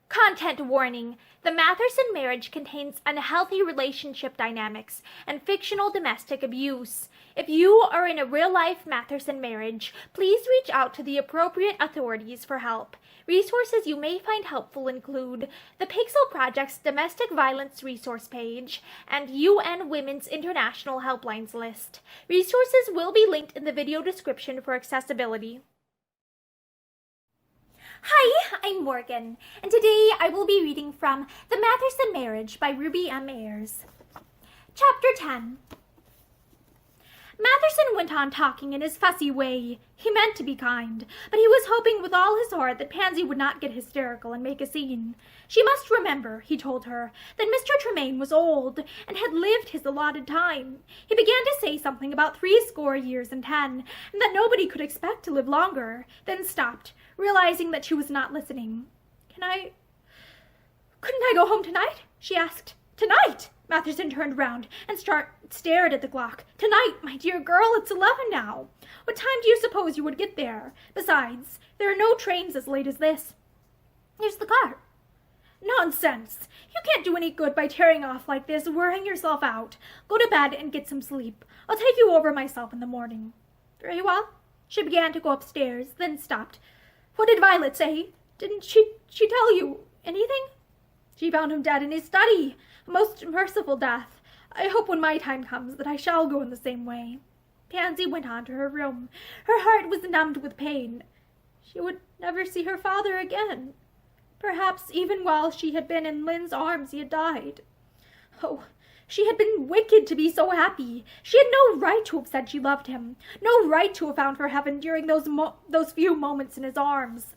Content warning. The Matherson Marriage contains unhealthy relationship dynamics and fictional domestic abuse. If you are in a real-life Matherson marriage, please reach out to the appropriate authorities for help. Resources you may find helpful include the Pixel Project's Domestic Violence Resource page and UN Women's International Helplines list. Resources will be linked in the video description for accessibility. Hi, I'm Morgan, and today I will be reading from The Matherson Marriage by Ruby M. Ayres. Chapter 10. Matherson went on talking in his fussy way. He meant to be kind, but he was hoping with all his heart that Pansy would not get hysterical and make a scene. She must remember, he told her, that Mr. Tremaine was old and had lived his allotted time. He began to say something about 70 years and 10, and that nobody could expect to live longer, then stopped, realizing that she was not listening. Couldn't I go home tonight? She asked. Tonight? Matherson turned round and stared at the clock. Tonight, my dear girl, it's 11 now. What time do you suppose you would get there? Besides, there are no trains as late as this. Here's the car. Nonsense! You can't do any good by tearing off like this, wearing yourself out. Go to bed and get some sleep. I'll take you over myself in the morning. Very well. She began to go upstairs, then stopped. What did Violet say? Didn't she tell you anything? She found him dead in his study. A most merciful death. I hope when my time comes that I shall go in the same way. Pansy went on to her room. Her heart was numbed with pain. She would never see her father again. Perhaps even while she had been in Lynn's arms he had died. Oh, she had been wicked to be so happy. She had no right to have said she loved him, no right to have found her heaven during those few moments in his arms.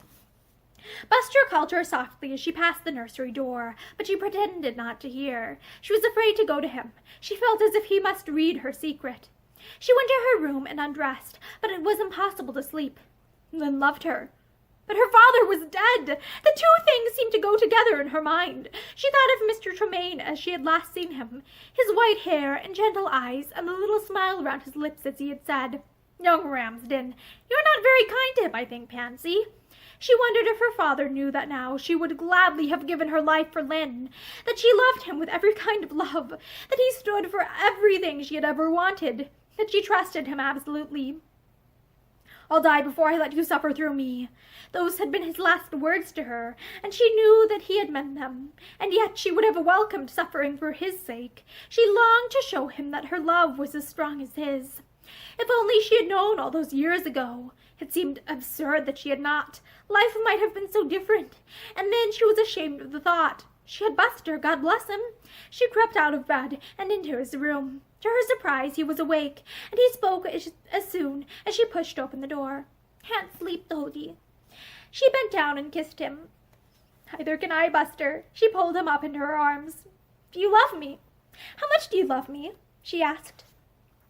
Buster called her softly as she passed the nursery door, but she pretended not to hear. She was afraid to go to him. She felt as if he must read her secret. She went to her room and undressed, but it was impossible to sleep. Lynn loved her. But her father was dead. The two things seemed to go together in her mind. She thought of Mr. Tremaine as she had last seen him, his white hair and gentle eyes, and the little smile around his lips as he had said, "Young Ramsden, you're not very kind to him, I think, Pansy." She wondered if her father knew that now she would gladly have given her life for Lynn, that she loved him with every kind of love, that he stood for everything she had ever wanted, that she trusted him absolutely. "I'll die before I let you suffer through me." Those had been his last words to her, and she knew that he had meant them, and yet she would have welcomed suffering for his sake. She longed to show him that her love was as strong as his. If only she had known all those years ago. It seemed absurd that she had not. Life might have been so different, and then she was ashamed of the thought. She had Buster, God bless him. She crept out of bed and into his room. To her surprise, he was awake, and he spoke as soon as she pushed open the door. "Can't sleep, Dodie." She bent down and kissed him. "Neither can I, Buster." She pulled him up into her arms. "Do you love me?" "How much do you love me?" she asked.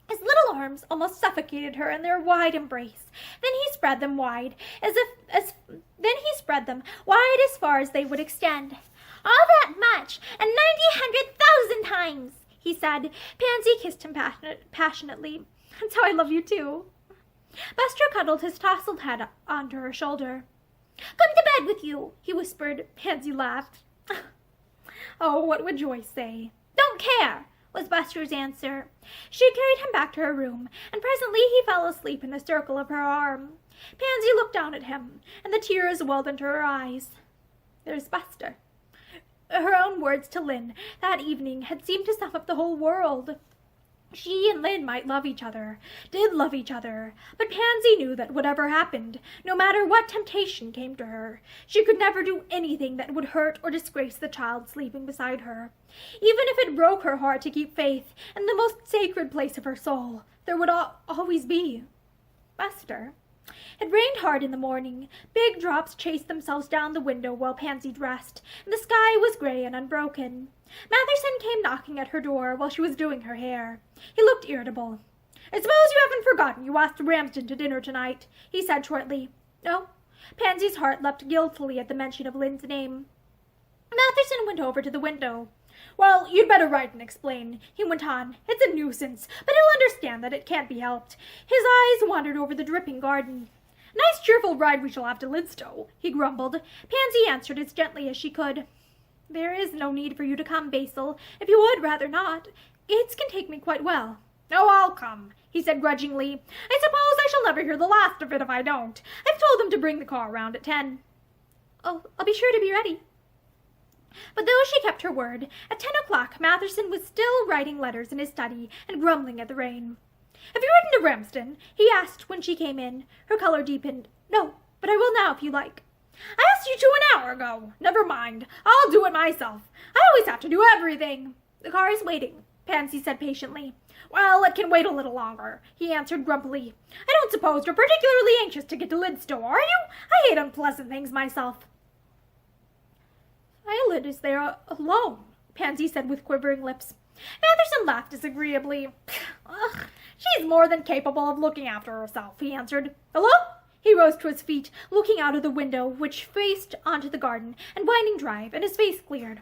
His little arms almost suffocated her in their wide embrace. Then he spread them wide, as far as they would extend. "All that much, and 90,000 times," he said. Pansy kissed him passionately. "That's how I love you too." Buster cuddled his tousled head onto her shoulder. "Come to bed with you," he whispered. Pansy laughed. Oh, what would Joyce say? "Don't care," was Buster's answer. She carried him back to her room, and presently he fell asleep in the circle of her arm. Pansy looked down at him, and the tears welled into her eyes. There's Buster. Her own words to Lynn that evening had seemed to sum up the whole world. She and Lynn might love each other, did love each other, but Pansy knew that whatever happened, no matter what temptation came to her, she could never do anything that would hurt or disgrace the child sleeping beside her. Even if it broke her heart to keep faith in the most sacred place of her soul, there would always be Buster. It rained hard in the morning. Big drops chased themselves down the window while Pansy dressed, and the sky was gray and unbroken. Matherson came knocking at her door while she was doing her hair. He looked irritable. "I suppose you haven't forgotten you asked Ramsden to dinner tonight," he said shortly. "No." Pansy's heart leapt guiltily at the mention of Lynn's name. Matherson went over to the window. "Well, you'd better write and explain," he went on. "It's a nuisance, but he'll understand that it can't be helped." His eyes wandered over the dripping garden. Nice cheerful ride we shall have to Lidstow, he grumbled. Pansy answered as gently as she could. There is no need for you to come, Basil, if you would rather not. Gates can take me quite well. Oh, I'll come, he said grudgingly. I suppose I shall never hear the last of it if I don't. I've told them to bring the car round at 10. Oh, I'll be sure to be ready. But though she kept her word, at 10 o'clock Matherson was still writing letters in his study and grumbling at the rain. Have you written to Ramsden? He asked when she came in. Her color deepened. No, but I will now if you like. I asked you to an hour ago. Never mind. I'll do it myself. I always have to do everything. The car is waiting, Pansy said patiently. Well, it can wait a little longer, he answered grumpily. I don't suppose you're particularly anxious to get to Lidstow, are you? I hate unpleasant things myself. Violet is there alone, Pansy said with quivering lips. Matherson laughed disagreeably. Ugh, she's more than capable of looking after herself, he answered. Hello? He rose to his feet, looking out of the window, which faced onto the garden and winding drive, and his face cleared.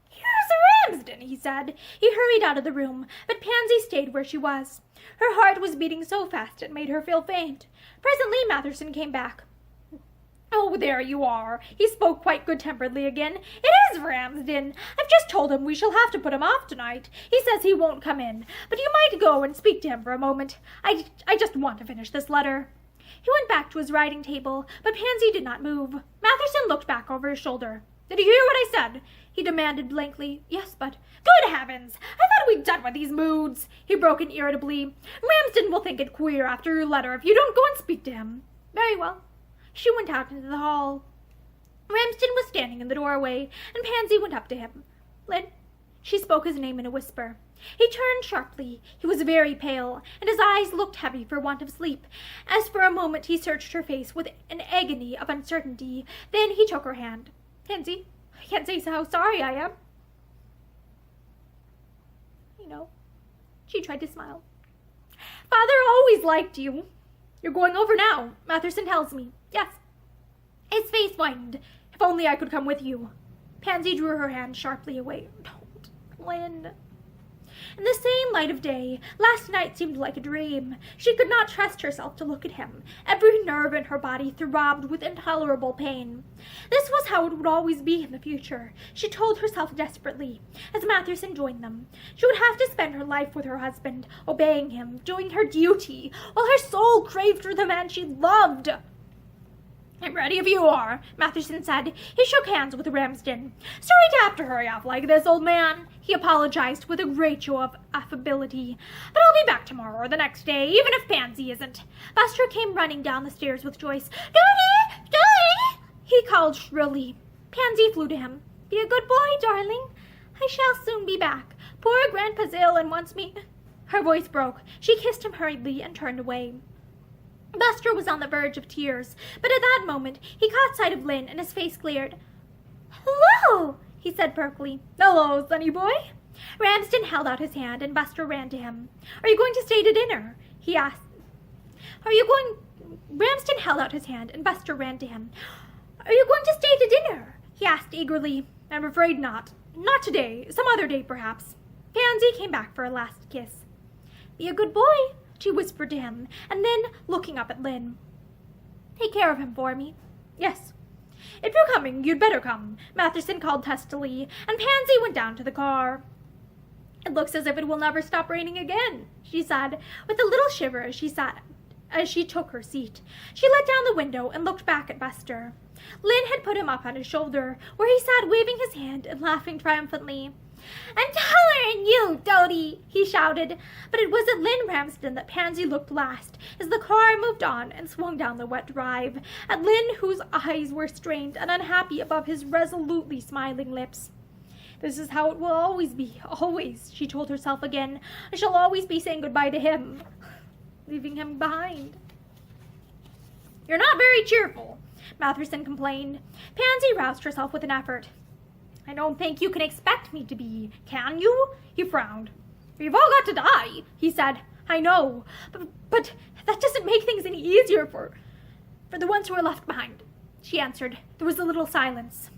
Here's Ramsden, he said. He hurried out of the room, but Pansy stayed where she was. Her heart was beating so fast it made her feel faint. Presently Matherson came back. Oh, there you are. He spoke quite good-temperedly again. It is Ramsden. I've just told him we shall have to put him off tonight. He says he won't come in, but you might go and speak to him for a moment. I just want to finish this letter. He went back to his writing table, but Pansy did not move. Matherson looked back over his shoulder. Did you hear what I said? He demanded blankly. Yes, but... Good heavens! I thought we'd done with these moods, he broke in irritably. Ramsden will think it queer after your letter if you don't go and speak to him. Very well. She went out into the hall. Ramsden was standing in the doorway, and Pansy went up to him. Lynn, she spoke his name in a whisper. He turned sharply. He was very pale, and his eyes looked heavy for want of sleep, as for a moment he searched her face with an agony of uncertainty. Then he took her hand. Pansy, I can't say how sorry I am. You know, she tried to smile. Father always liked you. You're going over now, Matherson tells me. Yes. His face whitened. If only I could come with you. Pansy drew her hand sharply away. Don't, Lynn. In the same light of day, last night seemed like a dream. She could not trust herself to look at him. Every nerve in her body throbbed with intolerable pain. This was how it would always be in the future, she told herself desperately, as Matherson joined them. She would have to spend her life with her husband, obeying him, doing her duty, while her soul craved for the man she loved. I'm ready if you are, Matherson said. He shook hands with Ramsden. Sorry to have to hurry off like this, old man. He apologized with a great show of affability. But I'll be back tomorrow or the next day, even if Pansy isn't. Buster came running down the stairs with Joyce. Daddy! Daddy! He called shrilly. Pansy flew to him. Be a good boy, darling. I shall soon be back. Poor Grandpa's ill and wants me... Her voice broke. She kissed him hurriedly and turned away. Buster was on the verge of tears, but at that moment he caught sight of Lynn and his face cleared. Hello, he said perkily. Hello, sonny boy. Ramsden held out his hand and Buster ran to him. Are you going to stay to dinner? He asked. Ramsden held out his hand and Buster ran to him. Are you going to stay to dinner? He asked eagerly. I'm afraid not. Not today. Some other day, perhaps. Pansy came back for a last kiss. Be a good boy, she whispered to him, and then, looking up at Lynn. Take care of him for me. Yes. If you're coming, you'd better come, Matherson called testily, and Pansy went down to the car. It looks as if it will never stop raining again, she said, with a little shiver as she took her seat. She let down the window and looked back at Buster. Lynn had put him up on his shoulder, where he sat waving his hand and laughing triumphantly. I'm taller than you, Dodie, he shouted, but it was at Lynn Ramsden that Pansy looked last, as the car moved on and swung down the wet drive, at Lynn, whose eyes were strained and unhappy above his resolutely smiling lips. This is how it will always be, always, she told herself again. I shall always be saying goodbye to him, leaving him behind. You're not very cheerful, Matherson complained. Pansy roused herself with an effort. I don't think you can expect me to be, can you? He frowned. We've all got to die, he said. I know, but that doesn't make things any easier for the ones who are left behind, she answered. There was a little silence.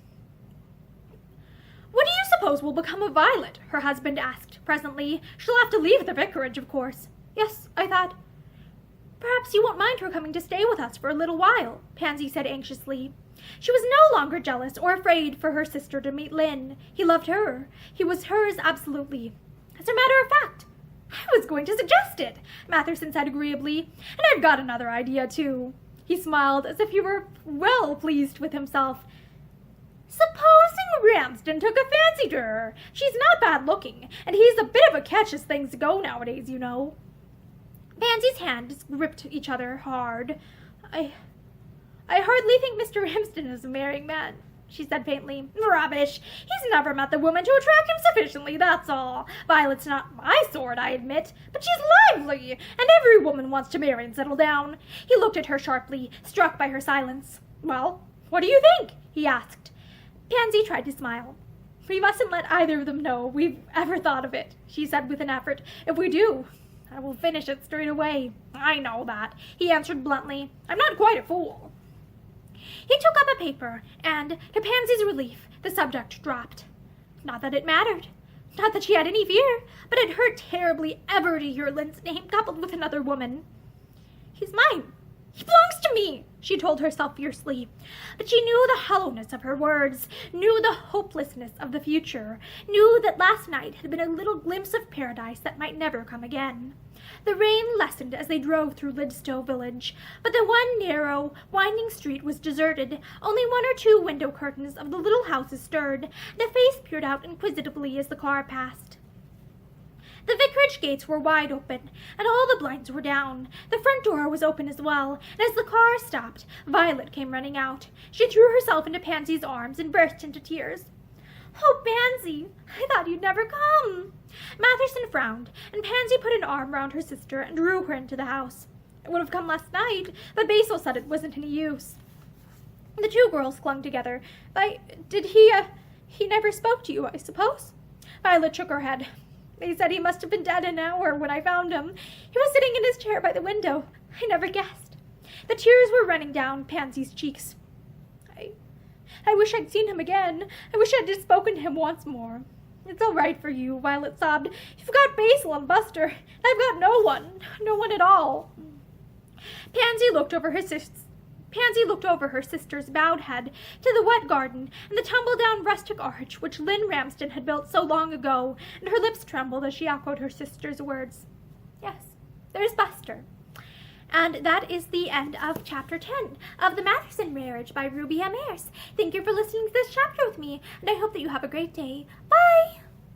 What do you suppose will become of Violet? Her husband asked presently. She'll have to leave the vicarage, of course. Yes, I thought. Perhaps you won't mind her coming to stay with us for a little while, Pansy said anxiously. She was no longer jealous or afraid for her sister to meet Lynn. He loved her. He was hers absolutely. As a matter of fact, I was going to suggest it, Matherson said agreeably, and I've got another idea, too. He smiled as if he were well pleased with himself. Supposing Ramsden took a fancy to her. She's not bad looking, and he's a bit of a catch as things go nowadays, you know. Pansy's hands gripped each other hard. I hardly think Mr. Ramsden is a marrying man, she said faintly. Rubbish. He's never met the woman to attract him sufficiently, that's all. Violet's not my sort, I admit, but she's lively, and every woman wants to marry and settle down. He looked at her sharply, struck by her silence. Well, what do you think? He asked. Pansy tried to smile. We mustn't let either of them know we've ever thought of it, she said with an effort. If we do, I will finish it straight away. I know that, he answered bluntly. I'm not quite a fool. He took up a paper, and, to Pansy's relief, the subject dropped. Not that it mattered. Not that she had any fear, but it hurt terribly ever to hear Lynn's name coupled with another woman. He's mine. He belongs to me, she told herself fiercely. But she knew the hollowness of her words, knew the hopelessness of the future, knew that last night had been a little glimpse of paradise that might never come again. The rain lessened as they drove through Lidstow village, but the one narrow, winding street was deserted. Only one or two window curtains of the little houses stirred, and a face peered out inquisitively as the car passed. The vicarage gates were wide open, and all the blinds were down. The front door was open as well, and as the car stopped, Violet came running out. She threw herself into Pansy's arms and burst into tears. Oh, Pansy, I thought you'd never come. Matherson frowned, and Pansy put an arm round her sister and drew her into the house. I would have come last night, but Basil said it wasn't any use. The two girls clung together. Did he never spoke to you, I suppose? Violet shook her head. They said he must have been dead an hour when I found him. He was sitting in his chair by the window. I never guessed. The tears were running down Pansy's cheeks. I wish I'd seen him again. I wish I'd just spoken to him once more. It's all right for you, Violet sobbed. You've got Basil and Buster, and I've got no one at all. Pansy looked over her sister's bowed head to the wet garden and the tumble-down rustic arch which Lynn Ramsden had built so long ago, and her lips trembled as she echoed her sister's words. Yes, there's Buster. And that is the end of Chapter 10 of The Matherson Marriage by Ruby M. Ayres. Thank you for listening to this chapter with me, and I hope that you have a great day. Bye!